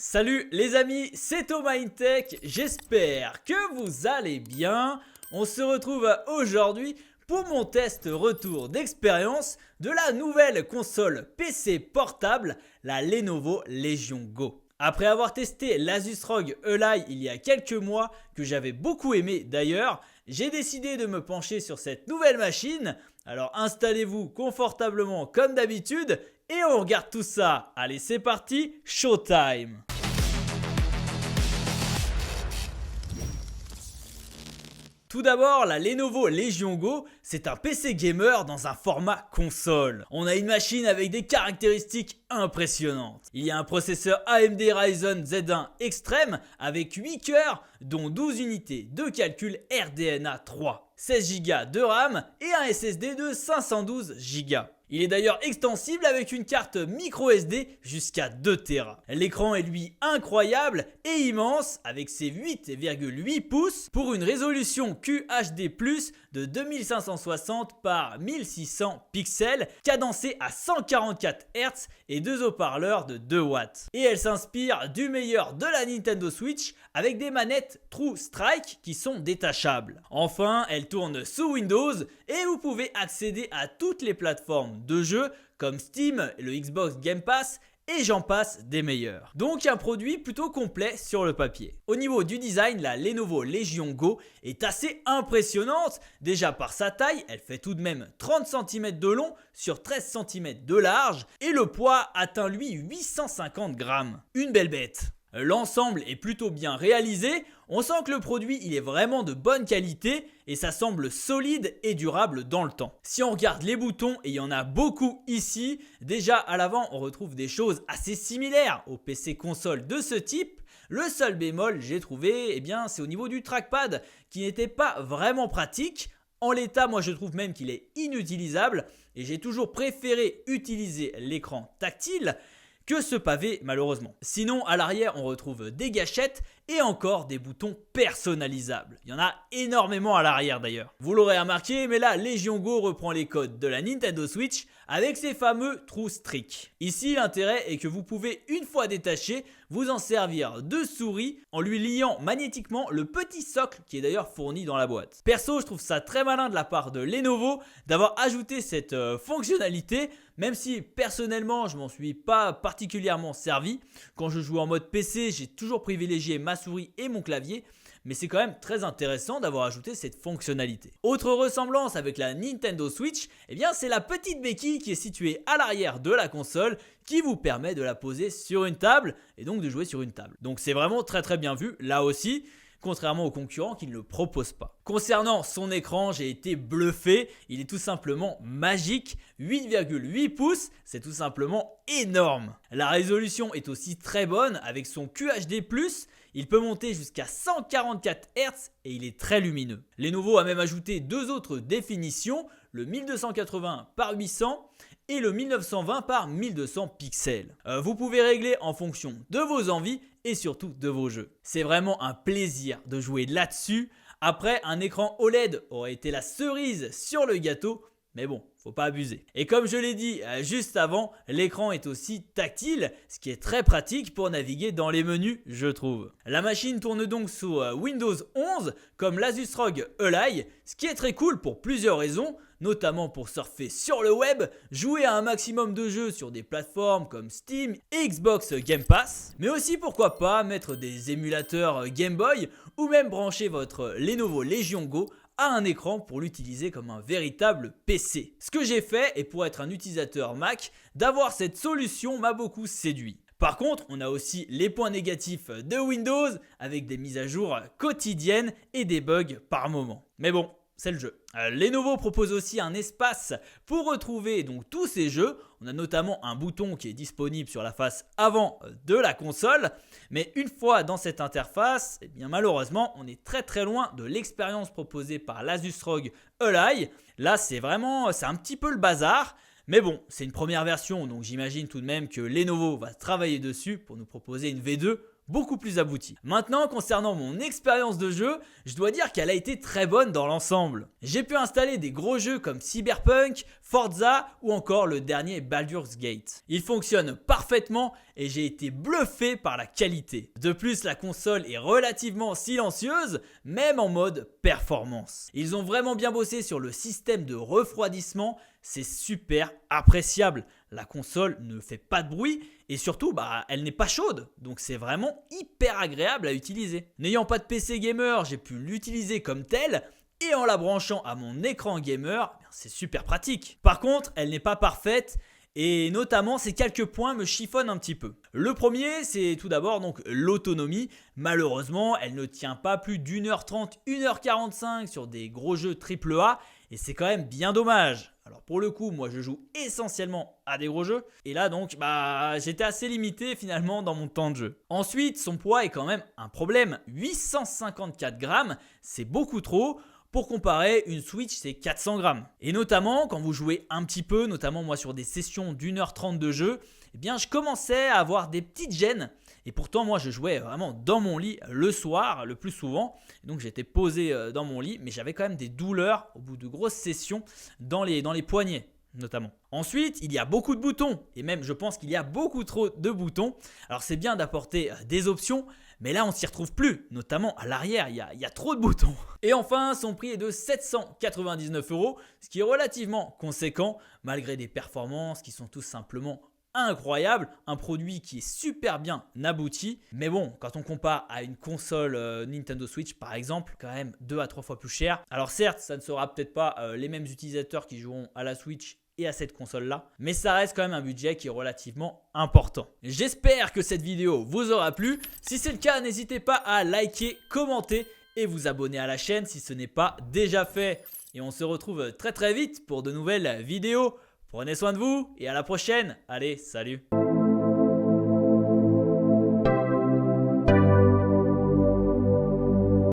Salut les amis, c'est Thomas InTech, j'espère que vous allez bien. On se retrouve aujourd'hui pour mon test retour d'expérience de la nouvelle console PC portable, la Lenovo Legion Go. Après avoir testé l'Asus ROG Ally il y a quelques mois, que j'avais beaucoup aimé d'ailleurs, j'ai décidé de me pencher sur cette nouvelle machine. Alors installez-vous confortablement comme d'habitude et on regarde tout ça. Allez, c'est parti, showtime! Tout d'abord, la Lenovo Legion Go, c'est un PC gamer dans un format console. On a une machine avec des caractéristiques impressionnantes. Il y a un processeur AMD Ryzen Z1 Extreme avec 8 cœurs, dont 12 unités de calcul RDNA 3, 16 Go de RAM et un SSD de 512 Go. Il est d'ailleurs extensible avec une carte microSD jusqu'à 2 Tera. L'écran est lui incroyable et immense avec ses 8,8 pouces pour une résolution QHD+ de 2560 par 1600 pixels, cadencée à 144 Hz et deux haut-parleurs de 2 watts. Et elle s'inspire du meilleur de la Nintendo Switch avec des manettes True Strike qui sont détachables. Enfin, elle tourne sous Windows et vous pouvez accéder à toutes les plateformes de jeux comme Steam, le Xbox Game Pass et j'en passe des meilleurs. Donc un produit plutôt complet sur le papier. Au niveau du design, la Lenovo Legion Go est assez impressionnante. Déjà par sa taille, elle fait tout de même 30 cm de long sur 13 cm de large et le poids atteint lui 850 grammes. Une belle bête. L'ensemble est plutôt bien réalisé, on sent que le produit il est vraiment de bonne qualité et ça semble solide et durable dans le temps. Si on regarde les boutons, et il y en a beaucoup ici, déjà à l'avant on retrouve des choses assez similaires aux PC console de ce type. Le seul bémol j'ai trouvé, c'est au niveau du trackpad qui n'était pas vraiment pratique. En l'état, moi je trouve même qu'il est inutilisable et j'ai toujours préféré utiliser l'écran tactile que ce pavé malheureusement. Sinon à l'arrière on retrouve des gâchettes et encore des boutons personnalisables. Il y en a énormément à l'arrière d'ailleurs. Vous l'aurez remarqué, mais là Legion Go reprend les codes de la Nintendo Switch avec ses fameux trous strict. Ici l'intérêt est que vous pouvez une fois détaché vous en servir de souris en lui liant magnétiquement le petit socle qui est d'ailleurs fourni dans la boîte. Perso je trouve ça très malin de la part de Lenovo d'avoir ajouté cette fonctionnalité, même si personnellement je m'en suis pas particulièrement servi. Quand je joue en mode PC j'ai toujours privilégié ma souris et mon clavier, mais c'est quand même très intéressant d'avoir ajouté cette fonctionnalité. Autre ressemblance avec la Nintendo Switch, c'est la petite béquille qui est située à l'arrière de la console qui vous permet de la poser sur une table et donc de jouer sur une table. Donc c'est vraiment très bien vu là aussi, contrairement aux concurrents qui ne le proposent pas. Concernant son écran, j'ai été bluffé, il est tout simplement magique, 8,8 pouces, c'est tout simplement énorme. La résolution est aussi très bonne avec son QHD+, il peut monter jusqu'à 144 Hz et il est très lumineux. Lenovo a même ajouté deux autres définitions, le 1280 par 800 et le 1920 par 1200 pixels. Vous pouvez régler en fonction de vos envies et surtout de vos jeux. C'est vraiment un plaisir de jouer là-dessus. Après, un écran OLED aurait été la cerise sur le gâteau, mais bon, faut pas abuser. Et comme je l'ai dit juste avant, l'écran est aussi tactile, ce qui est très pratique pour naviguer dans les menus, je trouve. La machine tourne donc sous Windows 11 comme l'Asus ROG Ally, ce qui est très cool pour plusieurs raisons, notamment pour surfer sur le web, jouer à un maximum de jeux sur des plateformes comme Steam et Xbox Game Pass, mais aussi pourquoi pas mettre des émulateurs Game Boy ou même brancher votre Lenovo Legion Go à un écran pour l'utiliser comme un véritable PC. Ce que j'ai fait, et pour être un utilisateur Mac, d'avoir cette solution m'a beaucoup séduit. Par contre, on a aussi les points négatifs de Windows avec des mises à jour quotidiennes et des bugs par moment. Mais bon, c'est le jeu. Lenovo propose aussi un espace pour retrouver donc tous ces jeux. On a notamment un bouton qui est disponible sur la face avant de la console. Mais une fois dans cette interface, malheureusement, on est très loin de l'expérience proposée par l'Asus ROG Ally. Là, c'est un petit peu le bazar. Mais bon, c'est une première version, donc j'imagine tout de même que Lenovo va travailler dessus pour nous proposer une V2 beaucoup plus aboutie. Maintenant, concernant mon expérience de jeu, je dois dire qu'elle a été très bonne dans l'ensemble. J'ai pu installer des gros jeux comme Cyberpunk, Forza ou encore le dernier Baldur's Gate. Il fonctionne parfaitement et j'ai été bluffé par la qualité. De plus, la console est relativement silencieuse, même en mode performance. Ils ont vraiment bien bossé sur le système de refroidissement, c'est super appréciable. La console ne fait pas de bruit et surtout elle n'est pas chaude, donc c'est vraiment hyper agréable à utiliser. N'ayant pas de PC gamer, j'ai pu l'utiliser comme tel et en la branchant à mon écran gamer, c'est super pratique. Par contre, elle n'est pas parfaite et notamment ces quelques points me chiffonnent un petit peu. Le premier, c'est tout d'abord donc l'autonomie. Malheureusement, elle ne tient pas plus d'1h30, 1h45 sur des gros jeux AAA et c'est quand même bien dommage. Alors pour le coup, moi je joue essentiellement à des gros jeux et là donc j'étais assez limité finalement dans mon temps de jeu. Ensuite, son poids est quand même un problème. 854 grammes, c'est beaucoup trop. Pour comparer, une Switch c'est 400 grammes. Et notamment quand vous jouez un petit peu, notamment moi sur des sessions d'1h30 de jeu, eh bien je commençais à avoir des petites gênes. Et pourtant moi je jouais vraiment dans mon lit le soir le plus souvent. Donc j'étais posé dans mon lit, mais j'avais quand même des douleurs au bout de grosses sessions dans les poignets notamment. Ensuite, il y a beaucoup de boutons et même je pense qu'il y a beaucoup trop de boutons. Alors c'est bien d'apporter des options, mais là on s'y retrouve plus, notamment à l'arrière, il y a trop de boutons. Et enfin, son prix est de 799 €, ce qui est relativement conséquent malgré des performances qui sont tout simplement incroyables, un produit qui est super bien abouti, mais bon, quand on compare à une console Nintendo Switch par exemple, quand même 2 à 3 fois plus cher. Alors certes, ça ne sera peut-être pas les mêmes utilisateurs qui joueront à la Switch et à cette console là, mais ça reste quand même un budget qui est relativement important. J'espère que cette vidéo vous aura plu. Si c'est le cas, n'hésitez pas à liker, commenter et vous abonner à la chaîne si ce n'est pas déjà fait. Et on se retrouve très vite pour de nouvelles vidéos. Prenez soin de vous et à la prochaine. Allez, salut!